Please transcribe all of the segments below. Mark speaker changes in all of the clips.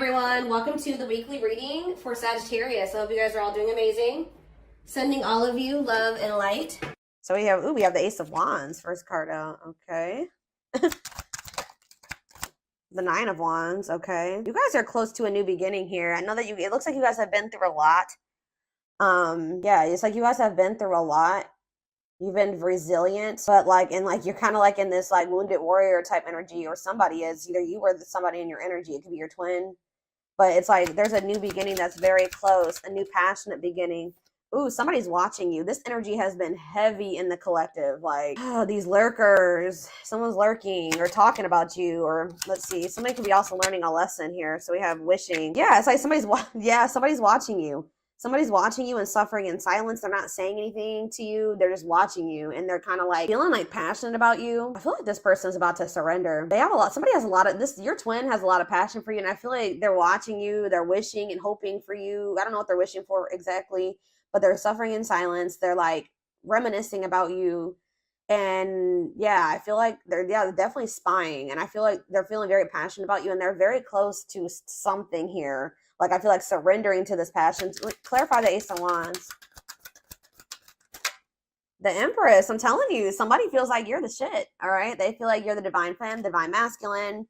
Speaker 1: everyone, welcome to the weekly reading for Sagittarius. I hope you guys are all doing amazing. Sending all of you love and light. So we have the Ace of Wands, first card out. Okay. The Nine of Wands. Okay. You guys are close to a new beginning here. I know that it looks like you guys have been through a lot. Yeah, it's like you guys have been through a lot. You've been resilient, but you're kind of like in this like wounded warrior type energy, or somebody is, either you or somebody in your energy. It could be your twin, but it's like there's a new beginning that's very close, a new passionate beginning. Ooh, somebody's watching you. This energy has been heavy in the collective. Like, oh, these lurkers, someone's lurking or talking about you, or let's see, somebody could be also learning a lesson here. So we have wishing. Yeah, it's like somebody's watching you. Somebody's watching you and suffering in silence. They're not saying anything to you. They're just watching you, and they're kind of like feeling like passionate about you. I feel like this person's about to surrender. Somebody has a lot of this. Your twin has a lot of passion for you, and I feel like they're watching you. They're wishing and hoping for you. I don't know what they're wishing for exactly, but they're suffering in silence. They're like reminiscing about you. And yeah, I feel like they're definitely spying, and I feel like they're feeling very passionate about you, and they're very close to something here. Like, I feel like surrendering to this passion. Clarify the Ace of Wands. The Empress. I'm telling you, somebody feels like you're the shit. All right, they feel like you're the divine femme, divine masculine.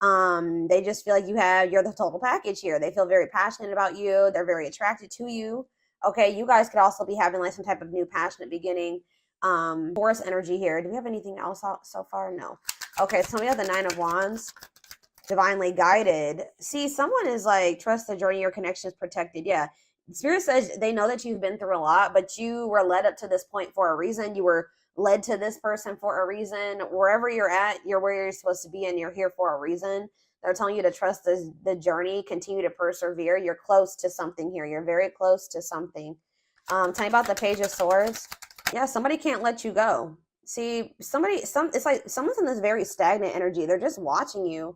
Speaker 1: They just feel like you're the total package here. They feel very passionate about you. They're very attracted to you. Okay, you guys could also be having like some type of new passionate beginning. Taurus energy here. Do we have anything else so far? No. Okay, so we have the Nine of Wands. Divinely guided. See, someone is like, trust the journey, your connection is protected. Yeah. Spirit says they know that you've been through a lot, but you were led up to this point for a reason. You were led to this person for a reason. Wherever you're at, you're where you're supposed to be, and you're here for a reason. They're telling you to trust the journey, continue to persevere. You're close to something here. You're very close to something. Tell me about the Page of Swords. Yeah, somebody can't let you go. See, it's like someone's in this very stagnant energy. They're just watching you.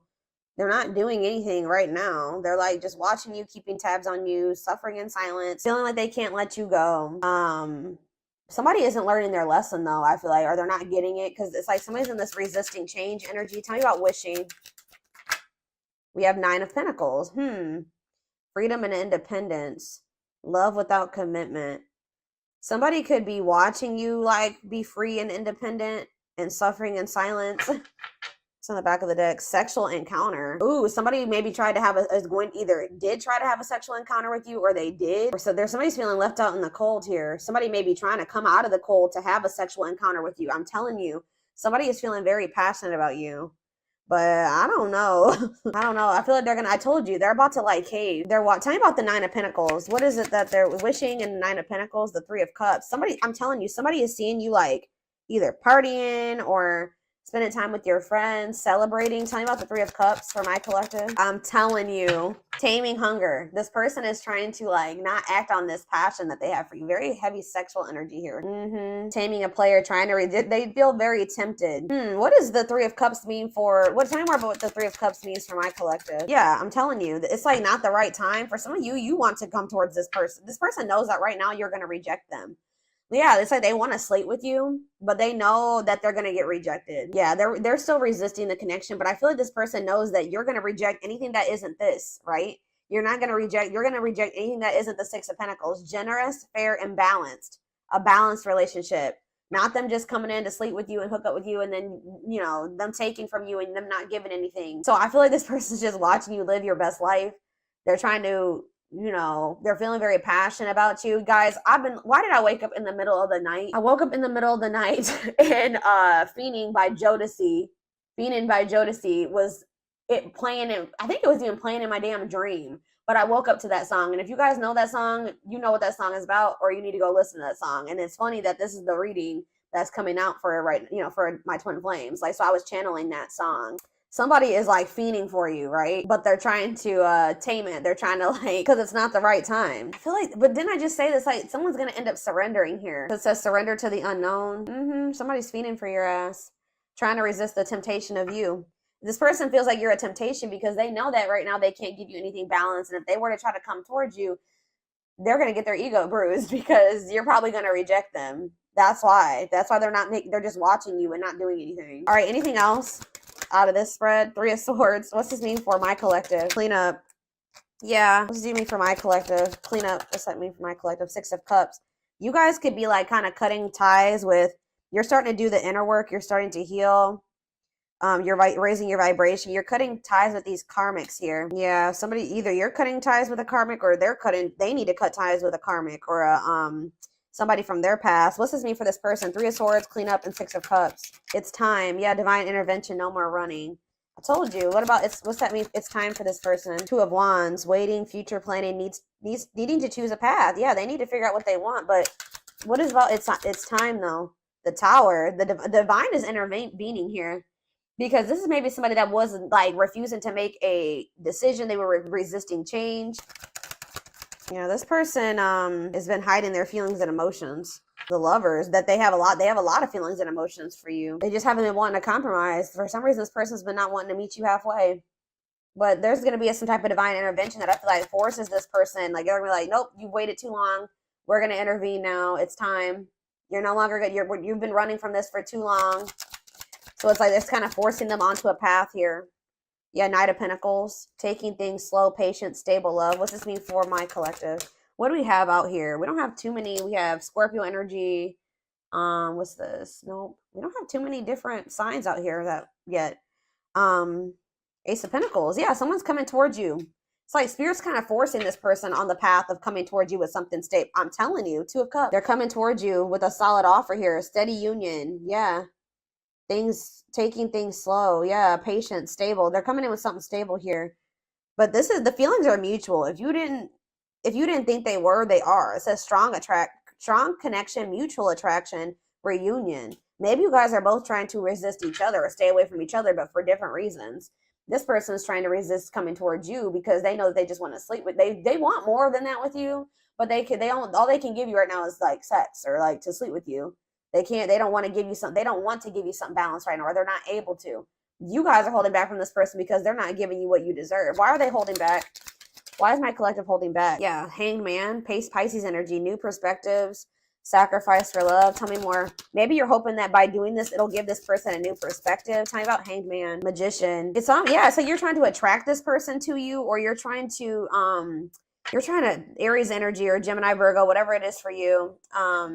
Speaker 1: They're not doing anything right now. They're like just watching you, keeping tabs on you, suffering in silence, feeling like they can't let you go. Somebody isn't learning their lesson though, I feel like, or they're not getting it, because it's like somebody's in this resisting change energy. Tell me about wishing. We have Nine of Pentacles. Freedom and independence. Love without commitment. Somebody could be watching you like be free and independent and suffering in silence. It's on the back of the deck. Sexual encounter. Ooh, somebody maybe did try to have a sexual encounter with you, or they did. Or so somebody's feeling left out in the cold here. Somebody may be trying to come out of the cold to have a sexual encounter with you. I'm telling you, somebody is feeling very passionate about you. But I don't know. I don't know. I feel like I told you, they're about to like cave. Tell me about the Nine of Pentacles. What is it that they're wishing in the Nine of Pentacles? The Three of Cups. I'm telling you, somebody is seeing you like either partying or spending time with your friends, celebrating. Tell me about the Three of Cups for my collective. I'm telling you, taming hunger. This person is trying to like not act on this passion that they have for you. Very heavy sexual energy here. Taming a player, they feel very tempted. What does the Three of Cups mean for, tell me more about what the Three of Cups means for my collective. Yeah, I'm telling you, it's like not the right time. For some of you, you want to come towards this person. This person knows that right now you're going to reject them. Yeah, it's like they want to slate with you, but they know that they're going to get rejected. Yeah, they're still resisting the connection, but I feel like this person knows that you're going to reject anything that isn't this, right? You're going to reject anything that isn't the Six of Pentacles. Generous, fair, and balanced. A balanced relationship. Not them just coming in to sleep with you and hook up with you, and then, them taking from you and them not giving anything. So I feel like this person's just watching you live your best life. They're trying to, they're feeling very passionate about you. Guys, why did I wake up in the middle of the night? I woke up in the middle of the night and Fiending by Jodeci was it playing in, I think it was even playing in my damn dream. But I woke up to that song. And if you guys know that song, you know what that song is about, or you need to go listen to that song. And it's funny that this is the reading that's coming out for my twin flames. Like, so I was channeling that song. Somebody is like fiending for you, right? But they're trying to tame it. They're trying to because it's not the right time. I feel like, but didn't I just say this? Like, someone's going to end up surrendering here. It says surrender to the unknown. Somebody's fiending for your ass. Trying to resist the temptation of you. This person feels like you're a temptation because they know that right now they can't give you anything balanced. And if they were to try to come towards you, they're going to get their ego bruised because you're probably going to reject them. That's why they're just watching you and not doing anything. All right. Anything else out of this spread? Three of Swords. What's this mean for my collective? Clean up. Yeah, let's do me for my collective. Clean up. Let's let me for my collective. Six of Cups. You guys could be like kind of cutting ties with. You're starting to do the inner work. You're starting to heal. You're raising your vibration. You're cutting ties with these karmics here. Yeah, somebody, either you're cutting ties with a karmic, or they need to cut ties with a karmic, or somebody from their past. What's this mean for this person? Three of Swords, clean up, and Six of Cups. It's time. Yeah, divine intervention. No more running. I told you. What about what's that mean? It's time for this person. Two of Wands, waiting, future planning, needing to choose a path. Yeah, they need to figure out what they want. But what is about it's time though. The Tower, the divine is intervening here. Because this is maybe somebody that wasn't like refusing to make a decision. They were resisting change. You know, this person has been hiding their feelings and emotions. The Lovers, that they have a lot of feelings and emotions for you. They just haven't been wanting to compromise. For some reason, this person's been not wanting to meet you halfway. But there's going to be some type of divine intervention that I feel like forces this person. Like, they're going to be like, nope, you've waited too long. We're going to intervene now. It's time. You're no longer good. You've been running from this for too long. So it's like it's kind of forcing them onto a path here. Yeah, Knight of Pentacles. Taking things slow, patient, stable love. What's this mean for my collective? What do we have out here? We don't have too many. We have Scorpio energy. What's this? Nope. We don't have too many different signs out here that yet. Ace of Pentacles. Yeah, someone's coming towards you. It's like Spirit's kind of forcing this person on the path of coming towards you with something stable. I'm telling you, Two of Cups. They're coming towards you with a solid offer here. Steady union. Yeah. Taking things slow. Yeah, patient, stable. They're coming in with something stable here. But the feelings are mutual. If you didn't think they were, they are. It says strong connection, mutual attraction, reunion. Maybe you guys are both trying to resist each other or stay away from each other, but for different reasons. This person is trying to resist coming towards you because they know that they just want to sleep with. They want more than that with you, but all they can give you right now is like sex or like to sleep with you. They don't want to give you something. They don't want to give you something balanced right now, or they're not able to. You guys are holding back from this person because they're not giving you what you deserve. Why are they holding back? Why is my collective holding back? Yeah, Hanged Man, Pisces energy, new perspectives, sacrifice for love. Tell me more. Maybe you're hoping that by doing this, it'll give this person a new perspective. Tell me about Hanged Man, Magician. It's yeah. So you're trying to attract this person to you, or you're trying to Aries energy or Gemini, Virgo, whatever it is for you.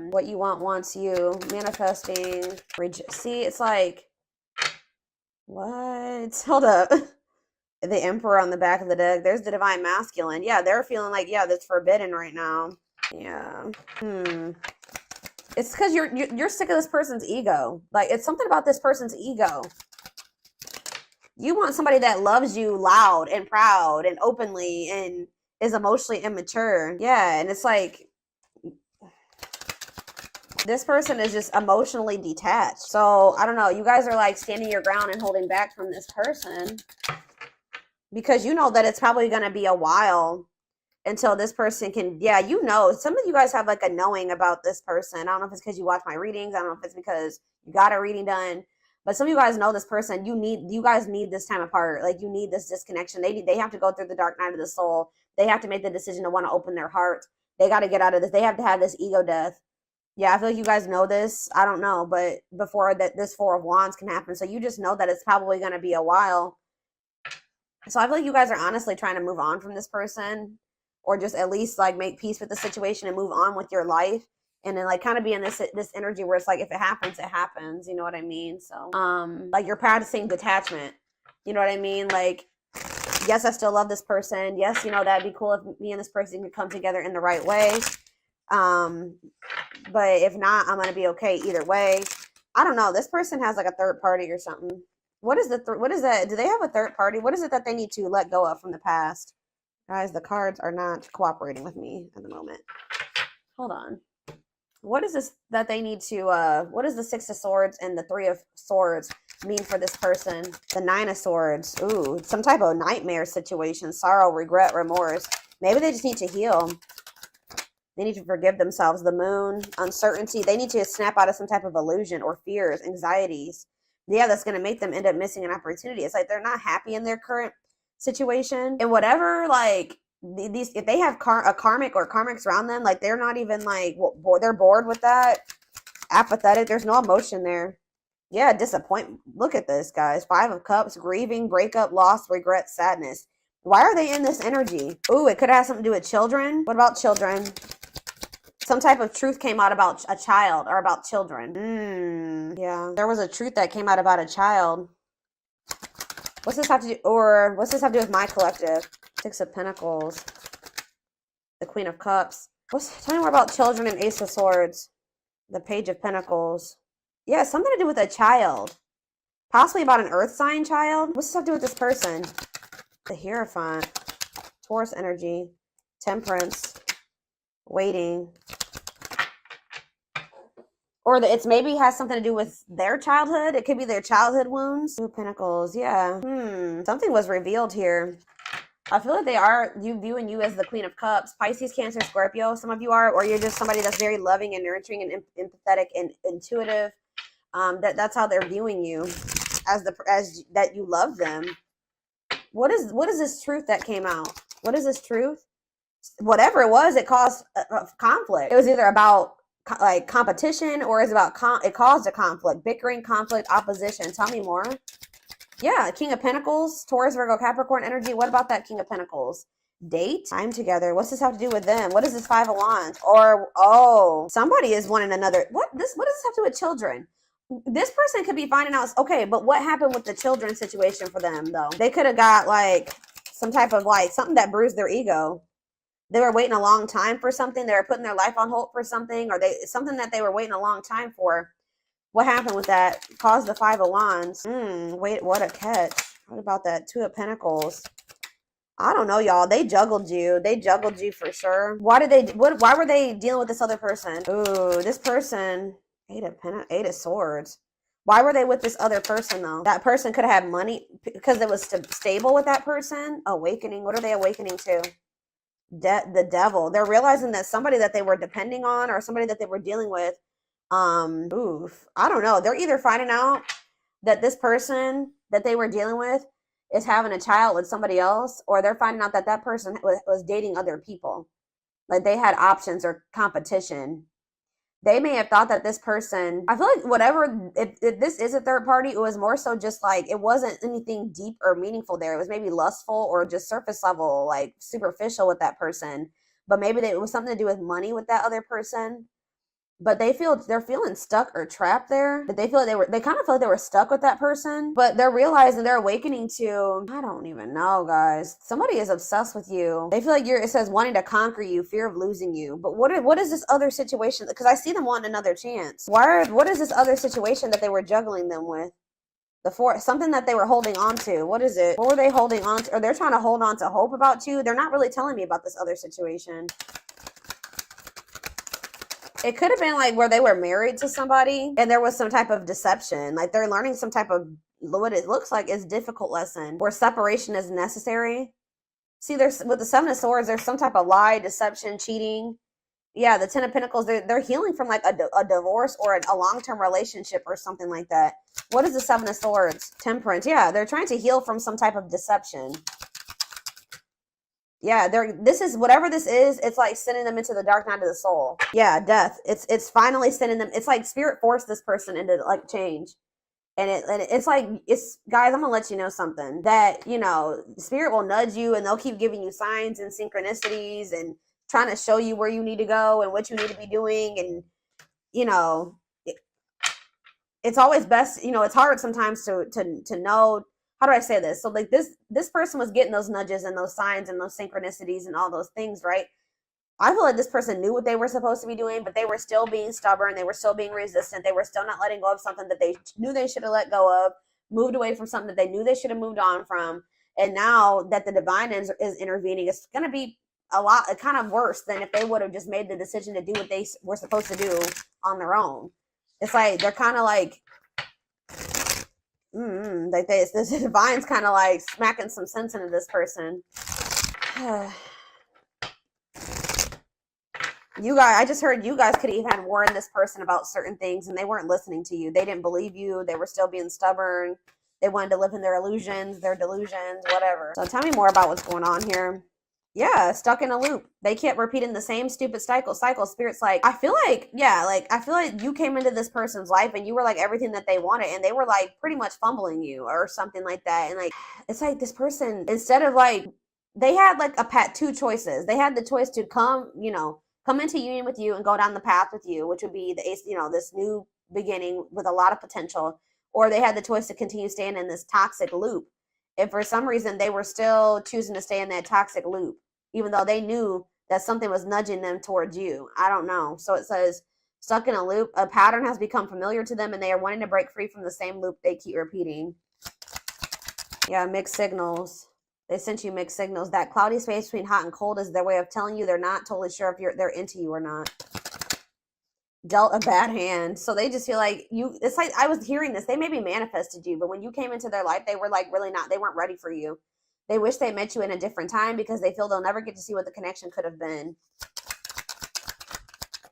Speaker 1: What you want wants you. Manifesting. See, it's like, what? Hold up. The Emperor on the back of the deck. There's the Divine Masculine. Yeah, they're feeling like, yeah, that's forbidden right now. Yeah. It's because you're sick of this person's ego. Like, it's something about this person's ego. You want somebody that loves you loud and proud and openly and is emotionally immature. Yeah, and it's like this person is just emotionally detached. So I don't know. You guys are like standing your ground and holding back from this person because you know that it's probably going to be a while until this person can. Yeah, you know, some of you guys have like a knowing about this person. I don't know if it's because you watch my readings. I don't know if it's because you got a reading done. But some of you guys know this person. You guys need this time apart. Like, you need this disconnection. They have to go through the dark night of the soul. They have to make the decision to want to open their heart. They got to get out of this. They have to have this ego death. Yeah, I feel like you guys know this. I don't know, but before this Four of Wands can happen. So you just know that it's probably going to be a while. So I feel like you guys are honestly trying to move on from this person, or just at least like make peace with the situation and move on with your life. And then like kind of be in this energy where it's like, if it happens, it happens. You know what I mean? So like you're practicing detachment. You know what I mean? Like, yes, I still love this person. Yes, you know, that'd be cool if me and this person could come together in the right way. But if not, I'm going to be okay either way. I don't know. This person has like a third party or something. What is that? Do they have a third party? What is it that they need to let go of from the past? Guys, the cards are not cooperating with me at the moment. Hold on. What is this that they need to, what does the Six of Swords and the Three of Swords mean for this person? The Nine of Swords. Ooh, some type of nightmare situation. Sorrow, regret, remorse. Maybe they just need to heal. They need to forgive themselves. The Moon, uncertainty. They need to snap out of some type of illusion or fears, anxieties. Yeah, that's going to make them end up missing an opportunity. It's like they're not happy in their current situation. And whatever, like, these, if they have a karmic or karmics around them, like, they're not even like, they're bored with that. Apathetic. There's no emotion there. Yeah, disappointment. Look at this, guys. Five of Cups, grieving, breakup, loss, regret, sadness. Why are they in this energy? Ooh, it could have something to do with children. What about children? Some type of truth came out about a child or about children. Yeah, there was a truth that came out about a child. What's this have to do, or what's this have to do with my collective? Six of Pentacles. The Queen of Cups. Tell me more about children and Ace of Swords. The Page of Pentacles. Yeah, something to do with a child. Possibly about an earth sign child. What's this have to do with this person? The Hierophant. Taurus energy. Temperance. Waiting. Or it's maybe has something to do with their childhood. It could be their childhood wounds. Two of Pentacles. Yeah. Something was revealed here. I feel like they are viewing you as the Queen of Cups. Pisces, Cancer, Scorpio, some of you are, or you're just somebody that's very loving and nurturing and empathetic and intuitive. That's how they're viewing you, as that you love them. What is this truth that came out? What is this truth? Whatever it was, it caused a conflict. It was either about like competition, or it's about it caused a conflict, bickering, conflict, opposition. Tell me more. Yeah, King of Pentacles, Taurus, Virgo, Capricorn energy. What about that King of Pentacles? Date, time together. What's this have to do with them? What is this Five of Wands? Or, oh, somebody is wanting another. What does this have to do with children? This person could be finding out, okay, but what happened with the children situation for them, though? They could have got, like, some type of, like, something that bruised their ego. They were waiting a long time for something. They were putting their life on hold for something, or something that they were waiting a long time for. What happened with that? Caused the Five of Wands. Wait, what a catch. What about that Two of Pentacles? I don't know, y'all. They juggled you. They juggled you for sure. Why were they dealing with this other person? Ooh, this person, Eight of Swords. Why were they with this other person, though? That person could have had money because it was stable with that person. Awakening. What are they awakening to? The devil. They're realizing that somebody that they were depending on, or somebody that they were dealing with, I don't know. They're either finding out that this person that they were dealing with is having a child with somebody else, or they're finding out that that person was dating other people. Like they had options or competition. They may have thought that this person, I feel like whatever, if this is a third party, it was more so just like, it wasn't anything deep or meaningful there. It was maybe lustful or just surface level, like superficial with that person. But maybe it was something to do with money with that other person. But they're feeling stuck or trapped there. They feel like they kind of feel like they were stuck with that person. But they're realizing, they're awakening to, I don't even know, guys. Somebody is obsessed with you. They feel like it says wanting to conquer you, fear of losing you. But what is this other situation? Because I see them wanting another chance. What is this other situation that they were juggling them with? Something that they were holding on to. What is it? What were they holding on to? Or they're trying to hold on to hope about you. They're not really telling me about this other situation. It could have been like where they were married to somebody and there was some type of deception. Like they're learning some type of, what it looks like is difficult lesson where separation is necessary. See, there's with the Seven of Swords, there's some type of lie, deception, cheating. Yeah, the Ten of Pentacles, they're healing from like a divorce or a long-term relationship or something like that. What is the Seven of Swords? Temperance. Yeah, they're trying to heal from some type of deception. Yeah, whatever this is, it's like sending them into the dark night of the soul. Yeah, death. It's finally sending them. It's like spirit forced this person into like change. And it's like, guys, I'm gonna let you know something that, spirit will nudge you and they'll keep giving you signs and synchronicities and trying to show you where you need to go and what you need to be doing. And, it's always best, it's hard sometimes to know. How do I say this? So like this person was getting those nudges and those signs and those synchronicities and all those things, right? I feel like this person knew what they were supposed to be doing, but they were still being stubborn. They were still being resistant. They were still not letting go of something that they knew they should have let go of, moved away from something that they knew they should have moved on from. And now that the divine is intervening, it's going to be kind of worse than if they would have just made the decision to do what they were supposed to do on their own. It's like, they're kind of like, this divine's kind of like smacking some sense into this person. You guys, I just heard you guys could even warn this person about certain things and they weren't listening to you. They didn't believe you. They were still being stubborn. They wanted to live in their illusions, their delusions, whatever. So tell me more about what's going on here. Yeah, stuck in a loop. They kept repeating the same stupid cycle. Spirit's like, I feel like you came into this person's life and you were like everything that they wanted and they were like pretty much fumbling you or something like that. And like, it's like this person, instead of like they had like two choices. They had the choice to come, come into union with you and go down the path with you, which would be the ace, this new beginning with a lot of potential, or they had the choice to continue staying in this toxic loop. If for some reason they were still choosing to stay in that toxic loop, even though they knew that something was nudging them towards you. I don't know. So it says, stuck in a loop, a pattern has become familiar to them and they are wanting to break free from the same loop they keep repeating. Yeah, mixed signals. They sent you mixed signals. That cloudy space between hot and cold is their way of telling you they're not totally sure if they're into you or not. Dealt a bad hand. So they just feel like you, it's like, I was hearing this, they maybe manifested you, but when you came into their life, they were like really not, they weren't ready for you. They wish they met you in a different time because they feel they'll never get to see what the connection could have been.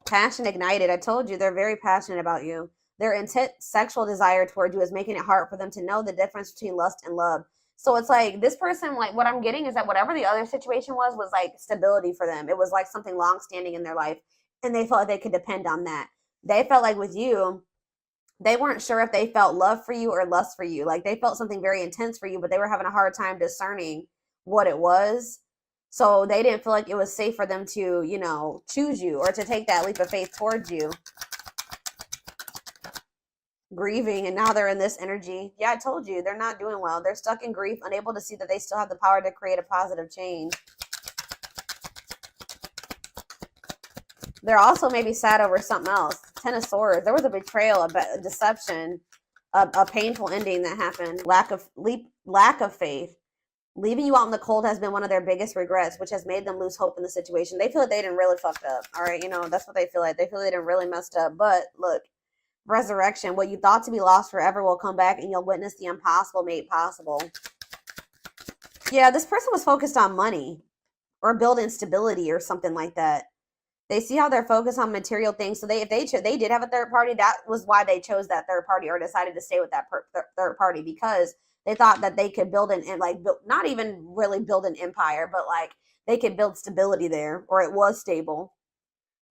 Speaker 1: Passion ignited. I told you, they're very passionate about you. Their intense sexual desire toward you is making it hard for them to know the difference between lust and love. So it's like this person, like what I'm getting is that whatever the other situation was like stability for them. It was like something long standing in their life and they felt like they could depend on that. They felt like with you, they weren't sure if they felt love for you or lust for you. Like they felt something very intense for you, but they were having a hard time discerning what it was. So they didn't feel like it was safe for them to, choose you or to take that leap of faith towards you. Grieving, and now they're in this energy. Yeah, I told you, they're not doing well. They're stuck in grief, unable to see that they still have the power to create a positive change. They're also maybe sad over something else. Ten of Swords. There was a betrayal, a deception, a painful ending that happened. Lack of faith. Leaving you out in the cold has been one of their biggest regrets, which has made them lose hope in the situation. They feel like they didn't really fucked up. All right, that's what they feel like. They feel they didn't really messed up. But look, resurrection. What you thought to be lost forever will come back and you'll witness the impossible made possible. Yeah, this person was focused on money or building stability or something like that. They see how they're focused on material things. So if they did have a third party, that was why they chose that third party or decided to stay with that third party, because they thought that they could build not even really build an empire, but like they could build stability there, or it was stable.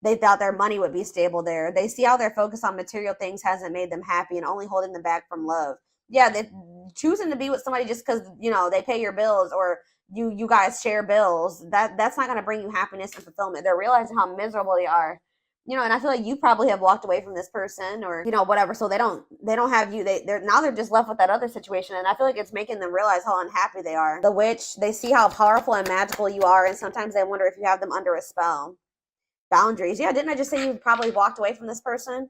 Speaker 1: They thought their money would be stable there. They see how their focus on material things hasn't made them happy and only holding them back from love. Yeah, they choosing to be with somebody just because, they pay your bills or you guys share bills. That's not going to bring you happiness and fulfillment. They're realizing how miserable they are. And I feel like you probably have walked away from this person or, whatever. So they don't have you. They're just left with that other situation. And I feel like it's making them realize how unhappy they are. The witch, they see how powerful and magical you are. And sometimes they wonder if you have them under a spell. Boundaries. Yeah, didn't I just say you probably walked away from this person?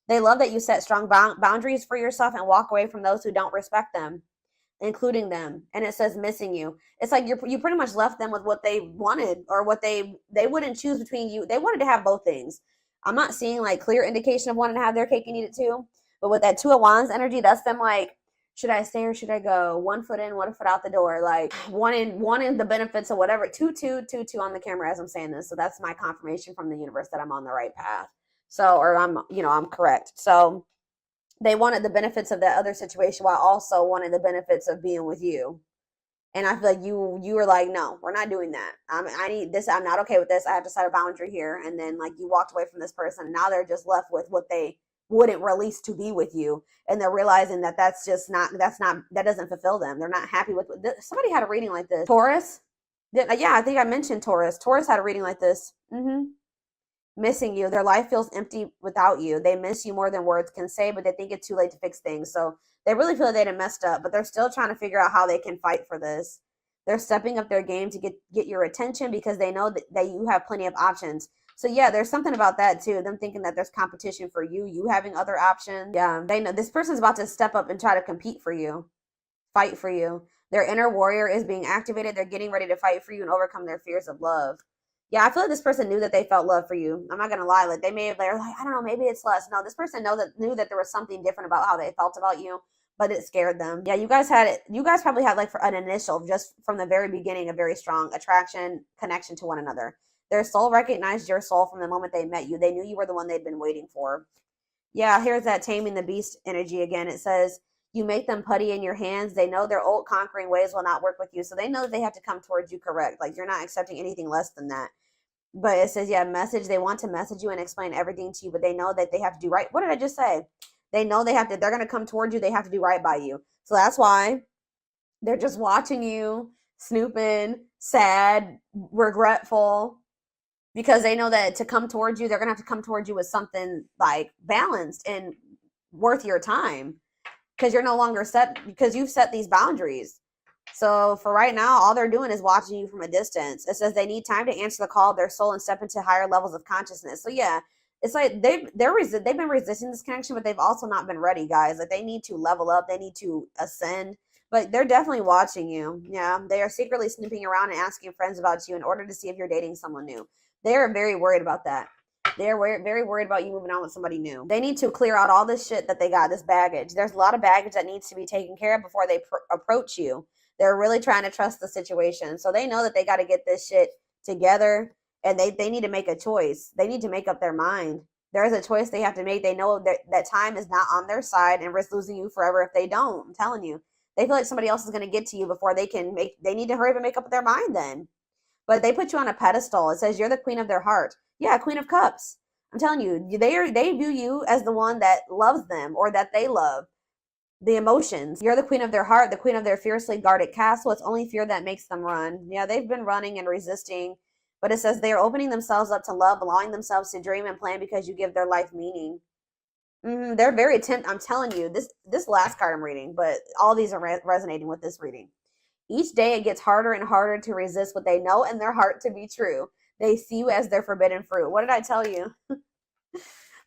Speaker 1: They love that you set strong boundaries for yourself and walk away from those who don't respect them, including them. And it says missing you. It's like you pretty much left them with what they wanted or what they wouldn't choose between you. They wanted to have both things. I'm not seeing like clear indication of wanting to have their cake and eat it too. But with that Two of Wands energy, that's them like, should I stay or should I go? 1 foot in, 1 foot out the door. Like wanting the benefits of whatever. 2, 2, 2, 2 on the camera as I'm saying this. So that's my confirmation from the universe that I'm on the right path. So, or I'm correct. So they wanted the benefits of that other situation while also wanting the benefits of being with you. And I feel like you were like, no, we're not doing that. I need this. I'm not okay with this. I have to set a boundary here. And then like you walked away from this person. And now they're just left with what they wouldn't release to be with you. And they're realizing that that doesn't fulfill them. They're not happy with somebody had a reading like this. Taurus. Yeah, I think I mentioned Taurus. Taurus had a reading like this. Missing you. Their life feels empty without you. They miss you more than words can say, but they think it's too late to fix things. So they really feel they done messed up, but they're still trying to figure out how they can fight for this. They're stepping up their game to get your attention because they know that you have plenty of options. So yeah, there's something about that too. Them thinking that there's competition for you having other options. Yeah, they know this person's about to step up and try to compete for you, fight for you. Their inner warrior is being activated. They're getting ready to fight for you and overcome their fears of love. Yeah, I feel like this person knew that they felt love for you. I'm not gonna lie, like they may have, they're like, I don't know, maybe it's less. No, this person knew that there was something different about how they felt about you, but it scared them. Yeah, you guys probably had like for an initial, just from the very beginning, a very strong attraction, connection to one another. Their soul recognized your soul from the moment they met you. They knew you were the one they'd been waiting for. Yeah, here's that taming the beast energy again. It says, you make them putty in your hands. They know their old conquering ways will not work with you. So they know that they have to come towards you correct. Like you're not accepting anything less than that. But it says, yeah, message. They want to message you and explain everything to you, but they know that they have to do right. What did I just say? They know they're going to come towards you. They have to do right by you. So that's why they're just watching you, snooping, sad, regretful, because they know that to come towards you, they're gonna have to come towards you with something like balanced and worth your time, because you're no longer set, because you've set these boundaries. So for right now, all they're doing is watching you from a distance. It says they need time to answer the call of their soul and step into higher levels of consciousness. So yeah, it's like they've been resisting this connection, but they've also not been ready, guys. Like they need to level up, they need to ascend. But they're definitely watching you. Yeah, they are secretly snooping around and asking friends about you in order to see if you're dating someone new. They are very worried about that. They're very worried about you moving on with somebody new. They need to clear out all this shit that they got, this baggage. There's a lot of baggage that needs to be taken care of before they approach you. They're really trying to trust the situation. So they know that they got to get this shit together, and they need to make a choice. They need to make up their mind. There is a choice they have to make. They know that time is not on their side and risk losing you forever if they don't. I'm telling you. They feel like somebody else is going to get to you before they need to hurry up and make up their mind then. But they put you on a pedestal. It says you're the queen of their heart. Yeah, Queen of Cups. I'm telling you, they view you as the one that loves them or that they love. The emotions. You're the queen of their heart, the queen of their fiercely guarded castle. It's only fear that makes them run. Yeah, they've been running and resisting, but it says they are opening themselves up to love, allowing themselves to dream and plan because you give their life meaning. They're very I'm telling you, this last card I'm reading, but all these are resonating with this reading. Each day it gets harder and harder to resist what they know in their heart to be true. They see you as their forbidden fruit. What did I tell you?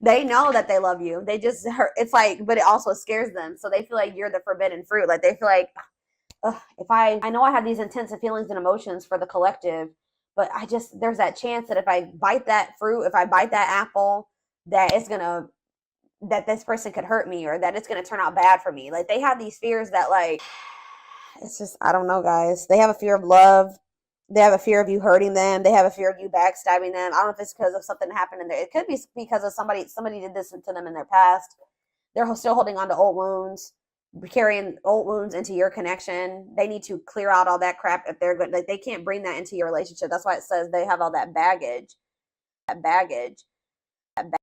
Speaker 1: They know that they love you. They just it's like, but it also scares them. So they feel like you're the forbidden fruit. Like they feel like, if I know I have these intense feelings and emotions for the collective, but there's that chance that if I bite that fruit, if I bite that apple, that this person could hurt me, or that it's gonna turn out bad for me. Like they have these fears that, like, it's just, I don't know, guys. They have a fear of love. They have a fear of you hurting them. They have a fear of you backstabbing them. I don't know if it's because of something that happened in there. It could be because of somebody did this to them in their past. They're still holding on to old wounds, carrying old wounds into your connection. They need to clear out all that crap if they're good. Like they can't bring that into your relationship. That's why it says they have all that baggage.